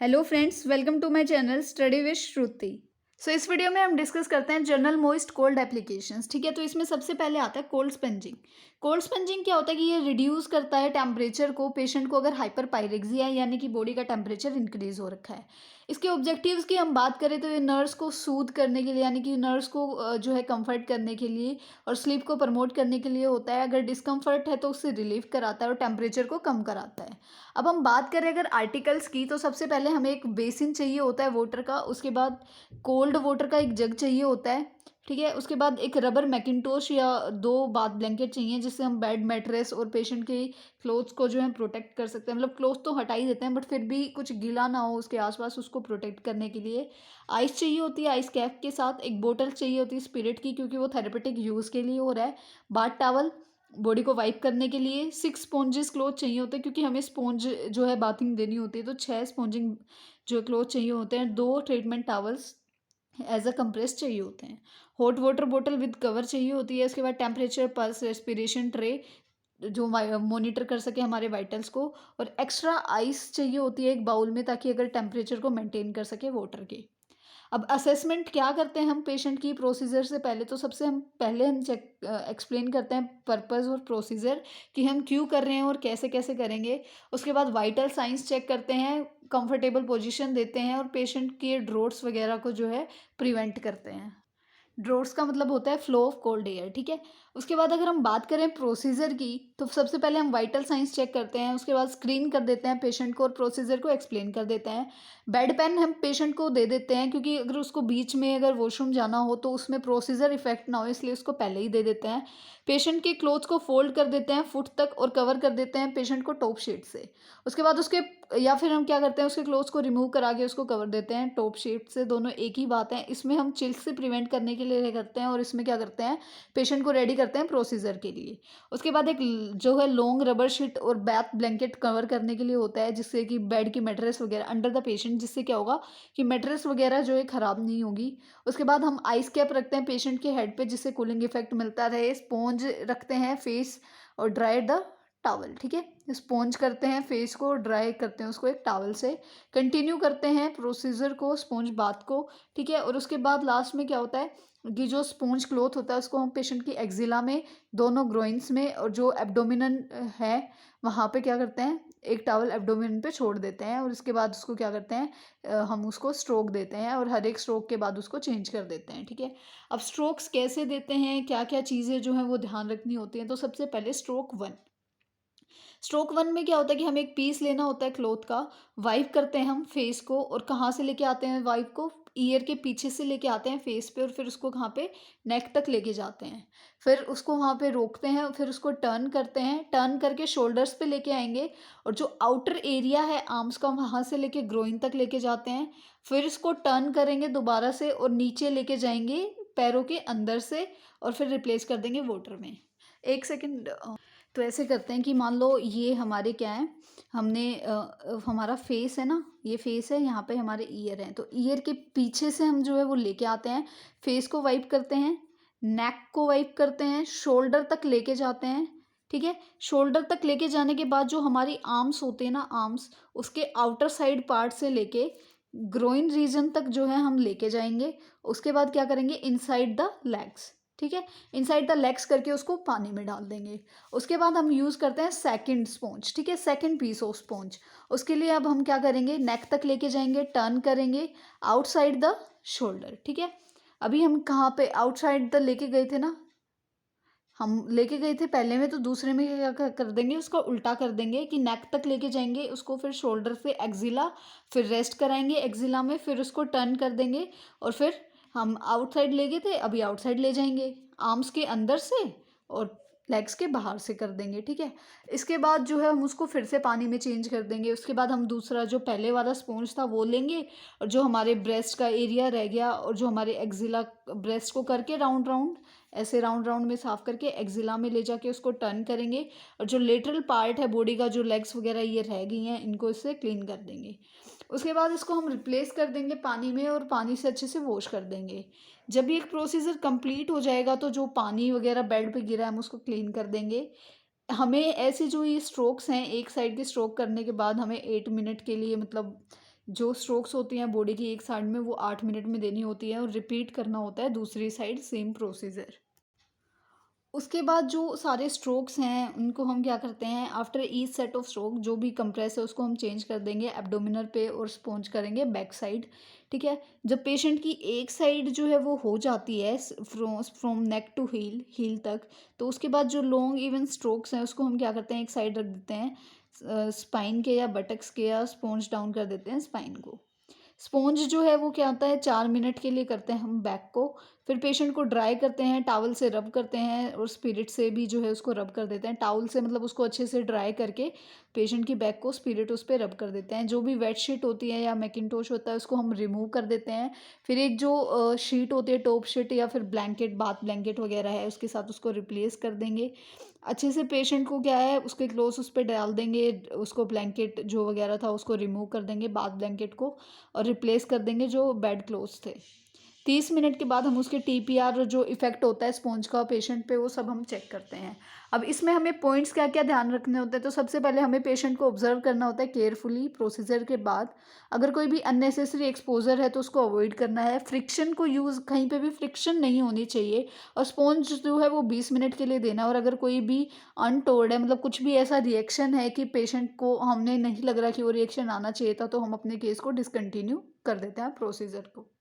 Hello friends, welcome to my channel study with Shruti. So इस video में हम discuss करते हैं जनरल मोइस्ट कोल्ड एप्लीकेशंस। ठीक है, तो इसमें सबसे पहले आता है कोल्ड स्पंजिंग। कोल्ड स्पंजिंग क्या होता है कि ये रिड्यूस करता है टेम्परेचर को पेशेंट को अगर हाइपर पायरेक्सिया यानी कि बॉडी का टेम्परेचर इंक्रीज हो रखा है। इसके ऑब्जेक्टिव्स की हम बात करें तो ये नर्स को सूद करने के लिए यानी कि नर्स को जो है कंफर्ट करने के लिए और स्लीप को प्रमोट करने के लिए होता है। अगर डिस्कम्फर्ट है तो उससे रिलीफ कराता है और टेम्परेचर को कम कराता है। अब हम बात करें अगर आर्टिकल्स की, तो सबसे पहले हमें एक बेसिन चाहिए होता है वाटर का, उसके बाद कोल्ड वाटर का एक जग चाहिए होता है। ठीक है, उसके बाद एक रबर मैकिनटोश या 2 बाथ ब्लैंकेट चाहिए जिससे हम बेड मैट्रेस और पेशेंट के क्लोथ्स को जो है प्रोटेक्ट कर सकते हैं। मतलब क्लोथ तो हटा ही देते हैं बट फिर भी कुछ गीला ना हो उसके आसपास, उसको प्रोटेक्ट करने के लिए आइस चाहिए होती है। आइस कैप के साथ एक बोतल चाहिए होती है स्पिरिट की, क्योंकि वो थेरेपेटिक यूज़ के लिए हो रहा है। बाथ टॉवल बॉडी को वाइप करने के लिए। 6 स्पॉन्जेस क्लोथ चाहिए होते हैं क्योंकि हमें स्पॉन्ज जो है बाथिंग देनी होती है, तो 6 स्पॉन्जिंग जो क्लोथ चाहिए होते हैं। 2 treatment towels as a compress चाहिए होते हैं। हॉट वाटर बोतल विद कवर चाहिए होती है। उसके बाद टेम्परेचर पल्स रेस्पिरेशन ट्रे जो मॉनिटर कर सके हमारे वाइटल्स को। और एक्स्ट्रा आइस चाहिए होती है एक बाउल में, ताकि अगर टेम्परेचर को मेंटेन कर सके वाटर के। अब असेसमेंट क्या करते हैं हम पेशेंट की प्रोसीजर से पहले, तो सबसे हम पहले हम चेक एक्सप्लेन करते हैं पर्पस और प्रोसीजर कि हम क्यों कर रहे हैं और कैसे कैसे करेंगे। उसके बाद वाइटल साइंस चेक करते हैं, कंफर्टेबल पोजीशन देते हैं और पेशेंट के ड्रोट्स वगैरह को जो है प्रिवेंट करते हैं। ड्रोट्स का मतलब होता है फ्लो ऑफ कोल्ड एयर। ठीक है, उसके बाद अगर हम बात करें प्रोसीजर की, तो सबसे पहले हम वाइटल साइंस चेक करते हैं, उसके बाद स्क्रीन कर देते हैं पेशेंट को और प्रोसीजर को एक्सप्लेन कर देते हैं। बेड पेन हम पेशेंट को दे देते हैं क्योंकि अगर उसको बीच में अगर वॉशरूम जाना हो तो उसमें प्रोसीजर इफेक्ट ना हो, इसलिए उसको पहले ही दे देते हैं। पेशेंट के क्लोथ्स को फोल्ड कर देते हैं फुट तक और कवर कर देते हैं पेशेंट को टॉप शीट से। उसके बाद उसके या फिर हम क्या करते हैं, उसके क्लोथ्स को रिमूव करा के उसको कवर देते हैं टॉप शीट से। दोनों एक ही बात है। इसमें हम चिल्स से प्रिवेंट करने के लिए करते हैं और इसमें क्या करते हैं, पेशेंट को रेडी करते हैं प्रोसीजर के लिए। उसके बाद एक जो है लॉन्ग रबर शीट और बैथ ब्लैंकेट कवर करने के लिए होता है, जिससे कि बेड की मेट्रेस वगैरह अंडर द पेशेंट, जिससे क्या होगा कि मेट्रेस वगैरह जो है ख़राब नहीं होगी। उसके बाद हम आइस कैप रखते हैं पेशेंट के हेड पे, जिससे कूलिंग इफेक्ट मिलता रहे। स्पॉन्ज रखते हैं फेस और ड्राई द टॉवल। ठीक है, स्पॉन्ज करते हैं फेस को, ड्राई करते हैं उसको एक टॉवल से। कंटिन्यू करते हैं प्रोसीजर को, स्पॉन्ज बाथ को। ठीक है, और उसके बाद लास्ट में क्या होता है कि जो स्पॉन्ज क्लॉथ होता है उसको हम पेशेंट की एक्जिला में, दोनों ग्रोइंस में और जो एब्डोमिनन है वहाँ पे क्या करते हैं, एक टॉवल एब्डोमिन पे छोड़ देते हैं और इसके बाद उसको क्या करते हैं, हम उसको स्ट्रोक देते हैं और हर एक स्ट्रोक के बाद उसको चेंज कर देते हैं। ठीक है, अब स्ट्रोक्स कैसे देते हैं, क्या क्या चीज़ें जो हैं वो ध्यान रखनी होती हैं। तो सबसे पहले स्ट्रोक 1 में क्या होता है कि हमें एक पीस लेना होता है क्लॉथ का, वाइप करते हैं हम फेस को और कहाँ से लेके आते हैं वाइप को, ईयर के पीछे से लेके आते हैं फेस पे और फिर उसको कहाँ पे, नेक तक लेके जाते हैं। फिर उसको वहाँ पे रोकते हैं, फिर उसको टर्न करते हैं, टर्न करके शोल्डर्स पे लेके आएंगे और जो आउटर एरिया है आर्म्स का वहाँ से लेके ग्रोइन तक लेके जाते हैं। फिर इसको टर्न करेंगे दोबारा से और नीचे लेके जाएंगे पैरों के अंदर से और फिर रिप्लेस कर देंगे वाटर में। एक सेकेंड। तो ऐसे करते हैं कि मान लो ये हमारे क्या है, हमने हमारा फेस है ना, ये फेस है, यहाँ पे हमारे ईयर हैं, तो ईयर के पीछे से हम जो है वो लेके आते हैं, फेस को वाइप करते हैं, नेक को वाइप करते हैं, शोल्डर तक लेके जाते हैं। ठीक है, शोल्डर तक लेके जाने के बाद जो हमारी आर्म्स होते हैं ना, आर्म्स उसके आउटर साइड पार्ट से लेके ग्रोइन रीजन तक जो है हम लेके जाएंगे। उसके बाद क्या करेंगे, इनसाइड द लेग्स। ठीक है, इनसाइड द लेग्स करके उसको पानी में डाल देंगे। उसके बाद हम यूज़ करते हैं सेकंड स्पॉन्ज। ठीक है, सेकंड पीस ऑफ स्पॉन्ज। उसके लिए अब हम क्या करेंगे, नेक तक लेके जाएंगे, टर्न करेंगे आउटसाइड द शोल्डर। ठीक है, अभी हम कहाँ पे आउटसाइड द लेके गए थे ना, हम लेके गए थे पहले में, तो दूसरे में क्या कर देंगे, उसका उल्टा कर देंगे कि नेक तक लेके जाएंगे उसको, फिर शोल्डर से एक्जिला, फिर रेस्ट कराएंगे एक्जिला में, फिर उसको टर्न कर देंगे और फिर हम आउटसाइड ले गए थे अभी आउटसाइड ले जाएंगे, आर्म्स के अंदर से और लेग्स के बाहर से कर देंगे। ठीक है, इसके बाद जो है हम उसको फिर से पानी में चेंज कर देंगे। उसके बाद हम दूसरा जो पहले वाला स्पॉन्ज था वो लेंगे और जो हमारे ब्रेस्ट का एरिया रह गया और जो हमारे एक्जिला, ब्रेस्ट को करके राउंड राउंड ऐसे राउंड राउंड में साफ करके एक्जिला में ले जाके उसको टर्न करेंगे और जो लेटरल पार्ट है बॉडी का, जो लेग्स वगैरह ये रह गई हैं, इनको इससे क्लीन कर देंगे। उसके बाद इसको हम रिप्लेस कर देंगे पानी में और पानी से अच्छे से वॉश कर देंगे। जब ये एक प्रोसीजर कंप्लीट हो जाएगा तो जो पानी वगैरह बेड पे गिरा है हम उसको क्लीन कर देंगे। हमें ऐसे जो ये स्ट्रोक्स हैं, एक साइड के स्ट्रोक करने के बाद हमें 8 मिनट के लिए, मतलब जो स्ट्रोक्स होती हैं बॉडी की एक साइड में वो 8 मिनट में देनी होती है और रिपीट करना होता है दूसरी साइड, सेम प्रोसीजर। उसके बाद जो सारे स्ट्रोक्स हैं उनको हम क्या करते हैं, after each set of stroke जो भी कंप्रेस है उसको हम चेंज कर देंगे एब्डोमिनल पे और स्पॉन्ज करेंगे बैक साइड। ठीक है, जब पेशेंट की एक साइड जो है वो हो जाती है from neck to heel, heel तक, तो उसके बाद जो लॉन्ग इवन स्ट्रोक्स हैं उसको हम क्या करते हैं एक साइड रख देते हैं स्पाइन के या बटक्स के, या स्पॉन्ज डाउन कर देते हैं स्पाइन को। स्पॉन्ज जो है वो क्या होता है 4 मिनट के लिए करते हैं हम बैक को, फिर पेशेंट को ड्राई करते हैं, टॉवल से रब करते हैं और स्पिरिट से भी जो है उसको रब कर देते हैं। टॉवल से मतलब उसको अच्छे से ड्राई करके पेशेंट की बैक को स्पिरिट उस पर रब कर देते हैं। जो भी वेट शीट होती है या मैकिनटोश होता है उसको हम रिमूव कर देते हैं। फिर एक जो शीट होती है टॉप शीट या फिर ब्लैंकेट, बाथ ब्लैंकेट वगैरह है, उसके साथ उसको रिप्लेस कर देंगे। अच्छे से पेशेंट को क्या है उसके क्लोथ्स उस पर डाल देंगे, उसको ब्लैंकेट जो वगैरह था उसको रिमूव कर देंगे बाथ ब्लैंकेट को, और रिप्लेस कर देंगे जो बेड क्लोथ्स थे। 30 मिनट के बाद हम उसके टीपीआर जो इफेक्ट होता है स्पॉन्ज का पेशेंट पे वो सब हम चेक करते हैं। अब इसमें हमें पॉइंट्स क्या क्या ध्यान रखने होते हैं, तो सबसे पहले हमें पेशेंट को ऑब्जर्व करना होता है केयरफुली प्रोसीजर के बाद। अगर कोई भी अननेसेसरी एक्सपोजर है तो उसको अवॉइड करना है। फ्रिक्शन को यूज़, कहीं पे भी फ्रिक्शन नहीं होनी चाहिए, और स्पॉन्ज जो है वो 20 मिनट के लिए देना है। और अगर कोई भी अनटोल्ड है, मतलब कुछ भी ऐसा रिएक्शन है कि पेशेंट को हमें नहीं लग रहा कि वो रिएक्शन आना चाहिए था, तो हम अपने केस को डिसकंटिन्यू कर देते हैं प्रोसीजर को।